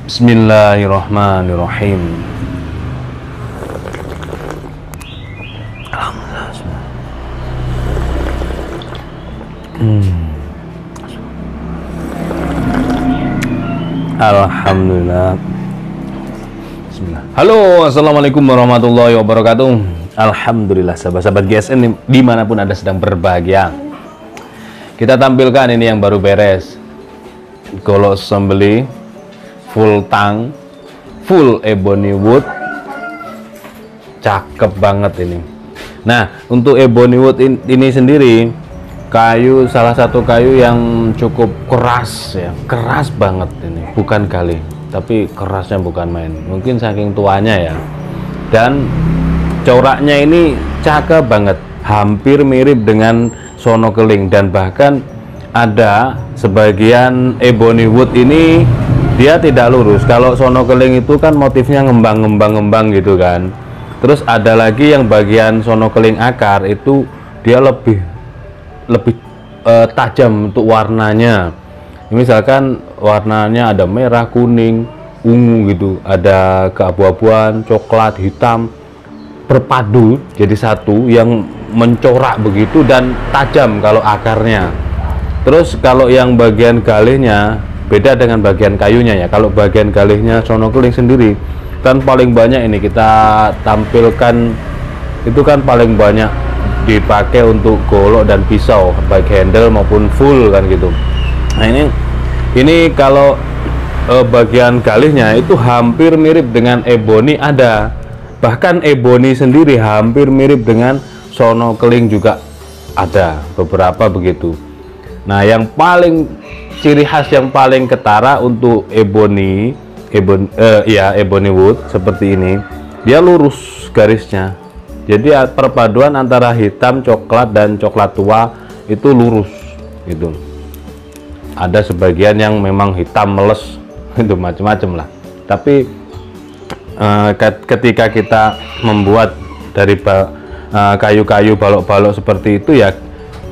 Bismillahirrahmanirrahim. Alhamdulillah. Bismillah. Halo, assalamualaikum warahmatullahi wabarakatuh. Alhamdulillah, sahabat-sahabat GSN dimanapun Anda sedang berbahagia. Kita tampilkan ini yang baru beres. Golok sembeli full tang, full ebony wood, cakep banget ini. Nah, untuk ebony wood ini sendiri kayu, salah satu kayu yang cukup keras ya, keras banget ini, bukan galih, tapi kerasnya bukan main, mungkin saking tuanya ya. Dan coraknya ini cakep banget, hampir mirip dengan sono keling, dan bahkan ada sebagian ebony wood ini dia tidak lurus. Kalau sono keling itu kan motifnya ngembang gitu kan. Terus ada lagi yang bagian sono keling akar itu dia lebih tajam untuk warnanya. Misalkan warnanya ada merah, kuning, ungu gitu, ada keabu-abuan, coklat, hitam, berpadu jadi satu yang mencorak begitu dan tajam kalau akarnya. Terus kalau yang bagian galihnya beda dengan bagian kayunya ya. Kalau bagian galihnya sono keling sendiri kan paling banyak ini kita tampilkan, itu kan paling banyak dipakai untuk golok dan pisau, baik handle maupun full kan gitu. Nah ini kalau bagian galihnya itu hampir mirip dengan ebony, ada bahkan ebony sendiri hampir mirip dengan sono keling juga ada beberapa begitu. Nah, yang paling ciri khas yang paling ketara untuk ebony wood seperti ini, dia lurus garisnya. Jadi perpaduan antara hitam, coklat dan coklat tua itu lurus gitu. Ada sebagian yang memang hitam meles itu macam-macam lah. Tapi ketika kita membuat dari kayu-kayu balok-balok seperti itu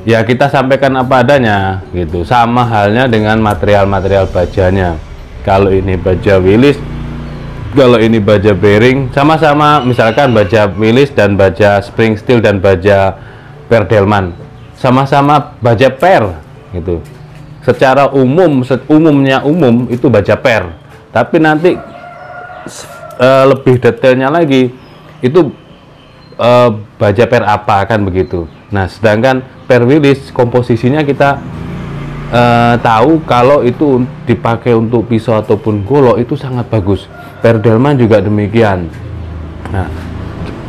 ya kita sampaikan apa adanya gitu. Sama halnya dengan material-material bajanya. Kalau ini baja Willis, kalau ini baja bearing, sama-sama misalkan baja Willis dan baja spring steel dan baja Perdelman, sama-sama baja per gitu. Secara umumnya itu baja per. Tapi nanti lebih detailnya lagi itu baja per apa kan begitu. Nah, sedangkan per Willis komposisinya kita tahu kalau itu dipakai untuk pisau ataupun golok itu sangat bagus. Perdelman juga demikian. Nah,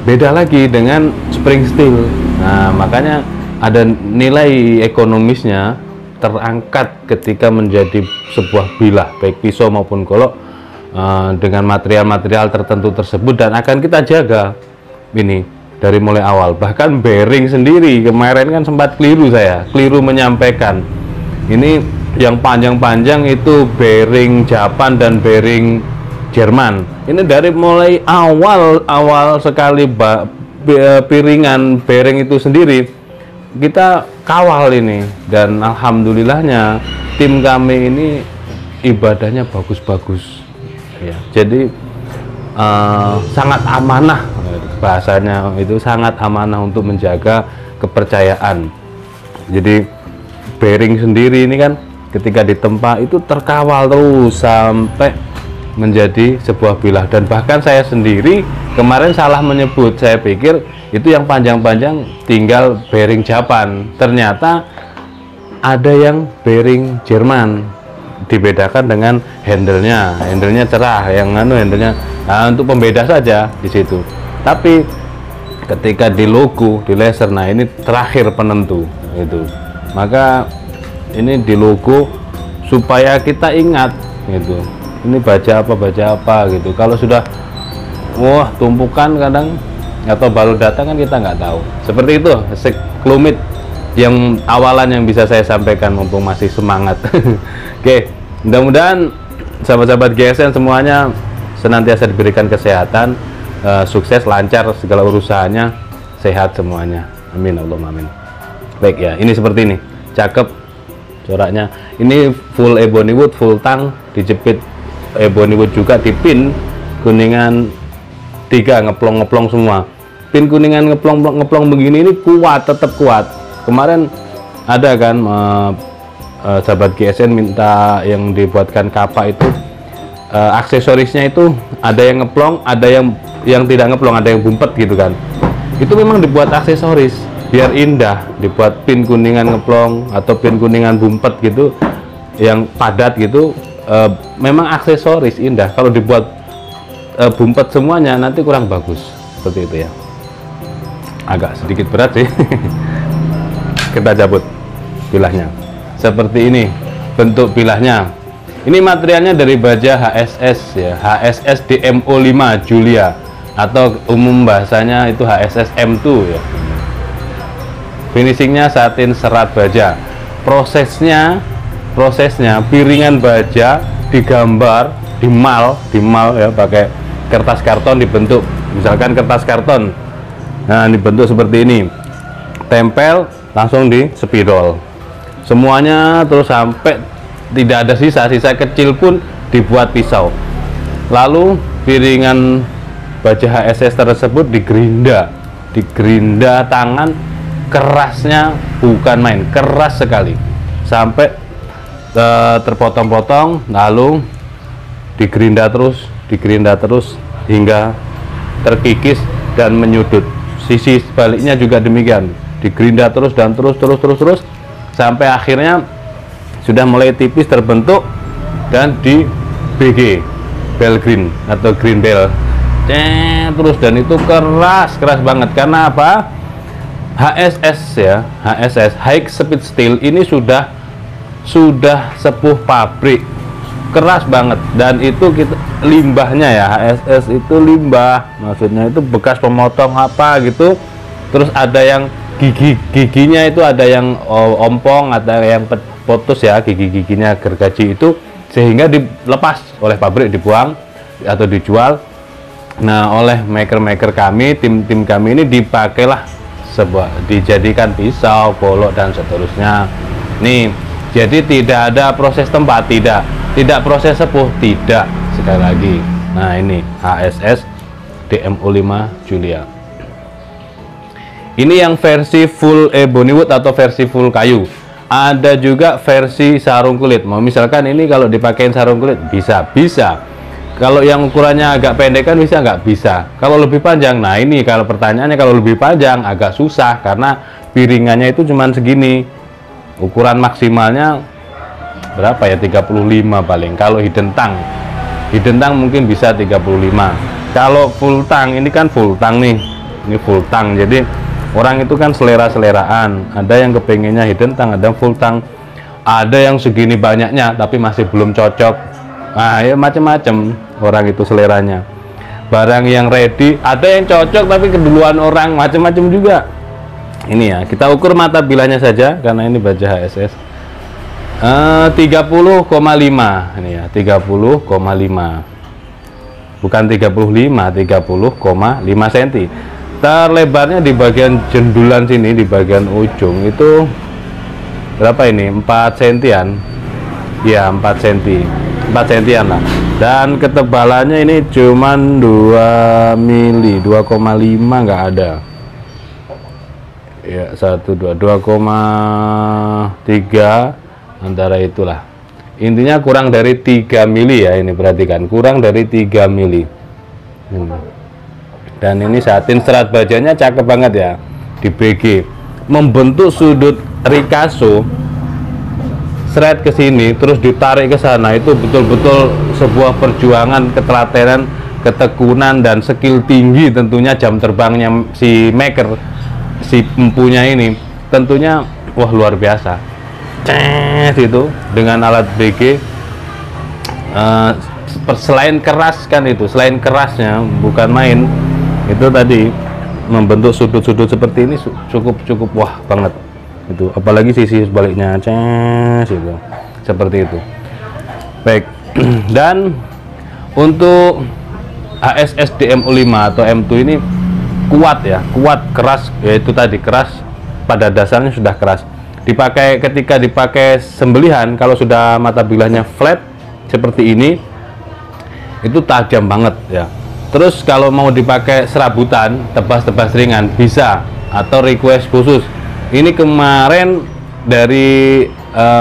beda lagi dengan spring steel. Nah, makanya ada nilai ekonomisnya terangkat ketika menjadi sebuah bilah baik pisau maupun golok dengan material-material tertentu tersebut, dan akan kita jaga ini dari mulai awal. Bahkan bearing sendiri kemarin kan sempat keliru menyampaikan. Ini yang panjang-panjang itu bearing Japan dan bearing Jerman. Ini dari mulai awal sekali piringan bearing itu sendiri kita kawal ini, dan alhamdulillahnya tim kami ini ibadahnya bagus-bagus ya. Jadi sangat amanah, bahasanya itu sangat amanah untuk menjaga kepercayaan. Jadi bearing sendiri ini kan ketika ditempa itu terkawal terus sampai menjadi sebuah bilah. Dan bahkan saya sendiri kemarin salah menyebut, saya pikir itu yang panjang-panjang tinggal bearing Japan, ternyata ada yang bearing Jerman. Dibedakan dengan handlenya cerah, yang handlenya untuk pembeda saja di situ. Tapi ketika di logo, di laser, nah ini terakhir penentu itu. Maka ini di logo supaya kita ingat gitu. Ini baja apa gitu. Kalau sudah tumpukan kadang atau baru datang kan kita nggak tahu. Seperti itu sekelumit yang awalan yang bisa saya sampaikan mumpung masih semangat. Oke, mudah-mudahan sahabat-sahabat GSN semuanya senantiasa diberikan kesehatan, sukses, lancar segala urusannya, sehat semuanya. Amin Allahumma amin. Baik ya, ini seperti ini, cakep, coraknya. Ini full ebony wood, full tang, dijepit ebony wood juga, di pin kuningan 3, ngeplong semua. Pin kuningan ngeplong begini ini kuat, tetap kuat. Kemarin ada kan sahabat GSN minta yang dibuatkan kapa itu aksesorisnya itu ada yang ngeplong, ada yang tidak ngeplong, ada yang bumpet gitu kan. Itu memang dibuat aksesoris biar indah, dibuat pin kuningan ngeplong atau pin kuningan bumpet gitu yang padat gitu. Memang aksesoris indah. Kalau dibuat bumpet semuanya nanti kurang bagus, seperti itu ya. Agak sedikit berat sih. Kita cabut bilahnya seperti ini bentuk bilahnya. Ini materialnya dari baja HSS ya, HSS DMO5 Julia, atau umum bahasanya itu HSS M2 ya. Finishingnya satin serat baja. Prosesnya piringan baja digambar, dimal ya, pakai kertas karton, dibentuk misalkan kertas karton. Nah, dibentuk seperti ini, tempel langsung di spidol semuanya, terus sampai tidak ada sisa kecil pun dibuat pisau. Lalu piringan baja HSS tersebut digerinda tangan, kerasnya bukan main, keras sekali sampai terpotong-potong, lalu digerinda terus hingga terkikis dan menyudut. Sisi sebaliknya juga demikian, digerinda terus sampai akhirnya sudah mulai tipis terbentuk dan di BG bell green atau green bell terus, dan itu keras banget. Karena apa? HSS ya, HSS high speed steel ini sudah sepuh pabrik, keras banget. Dan itu limbahnya ya, HSS itu limbah, maksudnya itu bekas pemotong apa gitu. Terus ada yang giginya itu ada yang ompong, ada yang putus ya, giginya gergaji itu, sehingga dilepas oleh pabrik, dibuang atau dijual. Nah, oleh maker kami, tim kami ini dipakailah dijadikan pisau, golok dan seterusnya. Nih, jadi tidak ada proses tempat, tidak proses sepuh, tidak. Sekali lagi, nah ini HSS DMO5 Julia. Ini yang versi full ebony wood atau versi full kayu. Ada juga versi sarung kulit. Mau misalkan ini kalau dipakein sarung kulit bisa. Kalau yang ukurannya agak pendek kan bisa, nggak bisa. Kalau lebih panjang, nah ini kalau pertanyaannya kalau lebih panjang agak susah karena piringannya itu cuman segini. Ukuran maksimalnya berapa ya? 35 paling. Kalau hidden tang mungkin bisa 35. Kalau full tang, ini kan full tang nih. Ini full tang. Jadi orang itu kan selera-seleraan. Ada yang kepengennya hidden tang, ada full tang, ada yang segini banyaknya tapi masih belum cocok. Nah, ya macam-macam orang itu seleranya. Barang yang ready, ada yang cocok tapi keduluan orang, macam-macam juga. Ini ya, kita ukur mata bilahnya saja karena ini baja HSS. 30,5 ini ya, 30,5. Bukan 35, 30,5 cm. Terlebarnya di bagian jendulan sini, di bagian ujung itu berapa ini? 4 cm-an ya, 4 cm, 4 cm-an lah. Dan ketebalannya ini cuman 2 mili, 2,5 nggak ada ya, 2,3 antara itulah. Intinya kurang dari 3 mili ya, ini perhatikan, kurang dari 3 mili. Dan ini satin serat bajanya cakep banget ya, di BG, membentuk sudut Ricasso, seret ke sini terus ditarik ke sana. Itu betul-betul sebuah perjuangan, ketelatenan, ketekunan dan skill tinggi tentunya. Jam terbangnya si maker, si empunya ini tentunya wah luar biasa. Itu dengan alat BG. Selain keras kan, itu selain kerasnya bukan main, itu tadi membentuk sudut-sudut seperti ini cukup wah banget itu, apalagi sisi sebaliknya itu seperti itu. Baik. Dan untuk HSS DMO5 atau M2 ini kuat ya, kuat, keras, yaitu tadi keras, pada dasarnya sudah keras. dipakai ketika dipakai sembelihan, kalau sudah mata bilahnya flat seperti ini itu tajam banget ya. Terus kalau mau dipakai serabutan, tebas-tebas ringan bisa, atau request khusus. Ini kemarin dari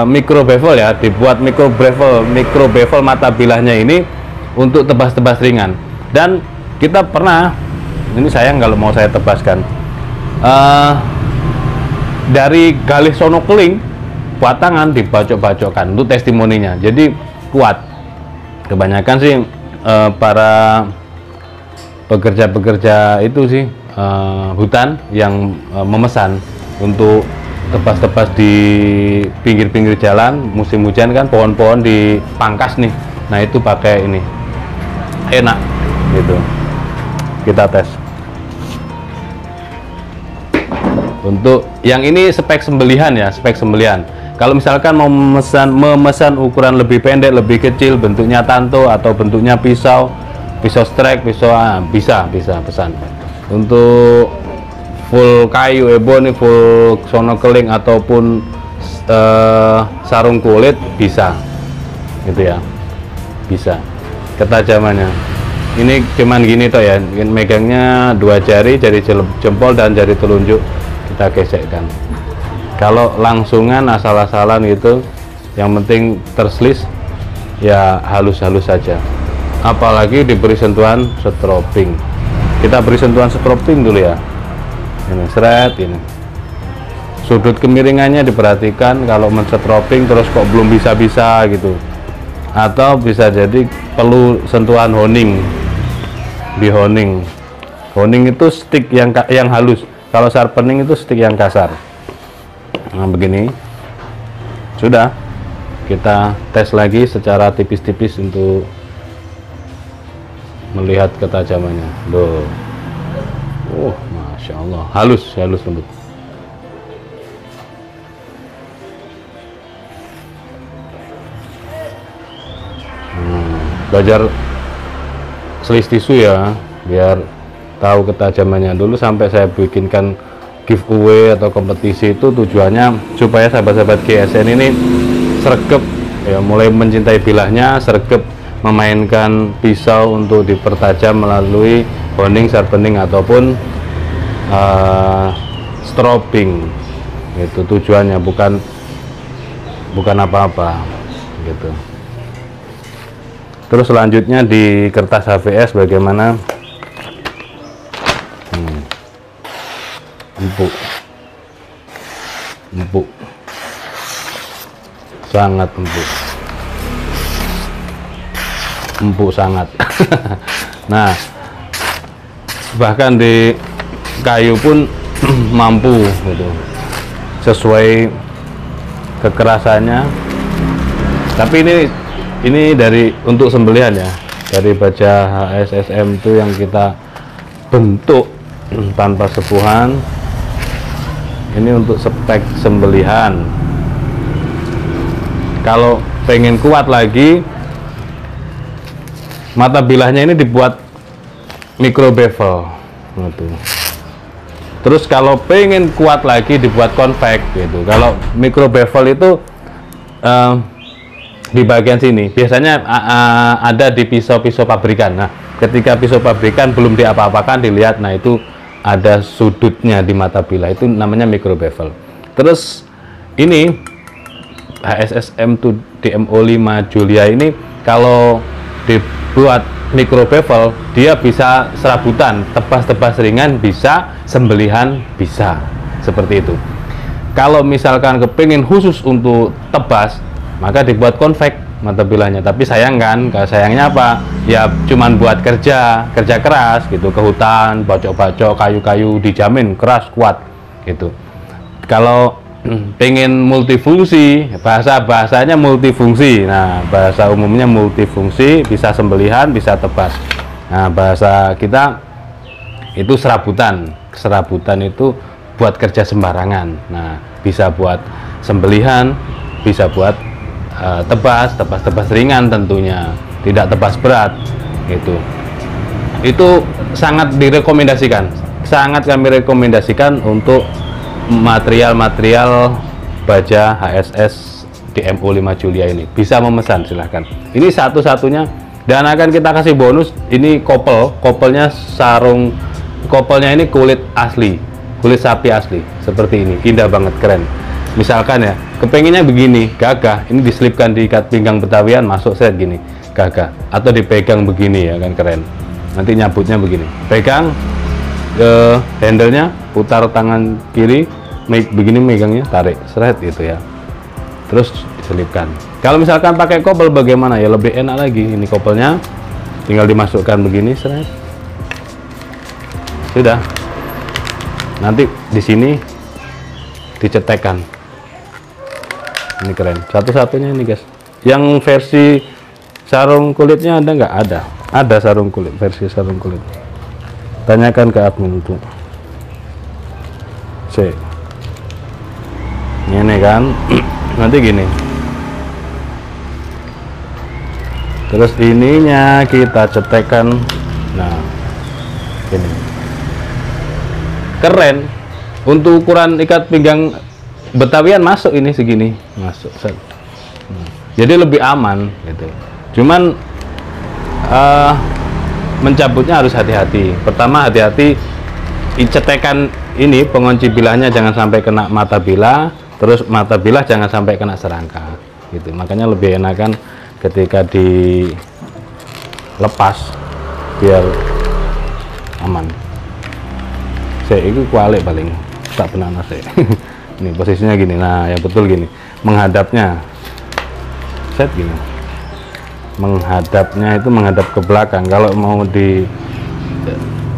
micro bevel ya, dibuat micro bevel mata bilahnya ini untuk tebas-tebas ringan. Dan kita pernah, ini sayang kalau mau saya tebaskan, dari galih sono keling batangan dibacok-bacokkan untuk testimoninya, jadi kuat. Kebanyakan sih para pekerja-pekerja itu sih hutan yang memesan untuk tebas-tebas di pinggir-pinggir jalan musim hujan kan, pohon-pohon dipangkas nih, nah itu pakai ini enak gitu. Kita tes untuk yang ini spek sembelihan ya, spek sembelihan. Kalau misalkan mau memesan ukuran lebih pendek, lebih kecil, bentuknya tanto atau bentuknya pisau strike, bisa pesan. Untuk full kayu ebony, full sono keling ataupun sarung kulit bisa, gitu ya, bisa. Ketajamannya ini cuman gini toh ya, megangnya 2 jari jempol dan jari telunjuk kita gesekkan. Kalau langsungan asal-asalan gitu, yang penting terslis ya, halus-halus saja. Apalagi diberi sentuhan stropping, kita beri sentuhan stropping dulu ya, ini seret, ini sudut kemiringannya diperhatikan. Kalau men-stropping terus kok belum bisa gitu, atau bisa jadi perlu sentuhan honing. Di honing itu stick yang halus, kalau sharpening itu stick yang kasar. Nah begini, sudah kita tes lagi secara tipis-tipis untuk melihat ketajamannya. Masya Allah, halus lembut. Belajar selis tisu ya, biar tahu ketajamannya. Dulu sampai saya bikinkan giveaway atau kompetisi, itu tujuannya supaya sahabat-sahabat GSN ini sregep ya, mulai mencintai bilahnya, sregep memainkan pisau untuk dipertajam melalui honing, sharpening ataupun stropping. Itu tujuannya, bukan apa-apa gitu. Terus selanjutnya di kertas HVS bagaimana? Empuk, sangat empuk sangat. Nah, bahkan di kayu pun mampu gitu, sesuai kekerasannya. Tapi ini dari untuk sembelihan ya, dari baja HSSM itu yang kita bentuk tanpa sepuhan. Ini untuk spek sembelihan. Kalau pengen kuat lagi, mata bilahnya ini dibuat micro bevel gitu. Terus kalau pengen kuat lagi dibuat convex gitu. Kalau micro bevel itu di bagian sini biasanya ada di pisau-pisau pabrikan. Nah, ketika pisau pabrikan belum diapa-apakan, dilihat, nah itu ada sudutnya di mata bilah, itu namanya micro bevel. Terus ini HSSM to DMO5 Julia ini kalau dibuat micro bevel, dia bisa serabutan, tebas-tebas ringan bisa, sembelihan bisa, seperti itu. Kalau misalkan kepingin khusus untuk tebas, maka dibuat convex mata bilahnya. Tapi sayang kan, sayangnya apa ya, cuman buat kerja keras gitu, ke hutan, bacok-bacok kayu-kayu, dijamin keras kuat gitu. Kalau pengen multifungsi, bahasanya multifungsi, nah bahasa umumnya multifungsi, bisa sembelihan, bisa tebas. Nah bahasa kita itu serabutan itu buat kerja sembarangan. Nah bisa buat sembelihan, bisa buat tebas ringan, tentunya tidak tebas berat gitu. Itu sangat direkomendasikan, sangat kami rekomendasikan untuk material-material baja HSS DMO 5 Julia ini. Bisa memesan, silahkan. Ini satu-satunya, dan akan kita kasih bonus. Ini kopelnya sarung, kopelnya ini kulit asli, kulit sapi asli, seperti ini. Indah banget, keren. Misalkan ya, kepenginnya begini, gagah, ini diselipkan di ikat pinggang Betawian, masuk set gini, gagah. Atau dipegang begini ya kan, keren. Nanti nyabutnya begini, pegang handle-nya, putar tangan kiri, begini megangnya, tarik, seret gitu ya. Terus diselipkan. Kalau misalkan pakai kopel bagaimana ya, lebih enak lagi. Ini kopelnya tinggal dimasukkan begini, seret. Sudah. Nanti di sini dicetekkan. Ini keren. Satu-satunya ini guys. Yang versi sarung kulitnya ada nggak? Ada. Ada sarung kulit, versi sarung kulit. Tanyakan ke admin itu. Ini kan. Nanti gini. Terus ininya kita cetekkan. Nah, ini. Keren. Untuk ukuran ikat pinggang Betawian masuk ini segini, masuk set. Jadi lebih aman gitu. Cuman mencabutnya harus hati-hati. Pertama, hati-hati cetekan ini pengunci bilahnya jangan sampai kena mata bilah, terus mata bilah jangan sampai kena serangka gitu. Makanya lebih enakan ketika dilepas biar aman. Saya itu kualik paling tak pernah nasi. Ini posisinya gini, nah yang betul gini, menghadapnya set gini, menghadapnya itu menghadap ke belakang. Kalau mau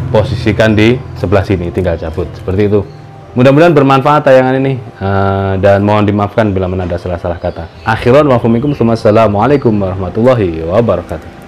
diposisikan di sebelah sini, tinggal cabut seperti itu. Mudah-mudahan bermanfaat tayangan ini, dan mohon dimaafkan bila ada salah-salah kata. Akhiran wa assalamualaikum warahmatullahi wabarakatuh.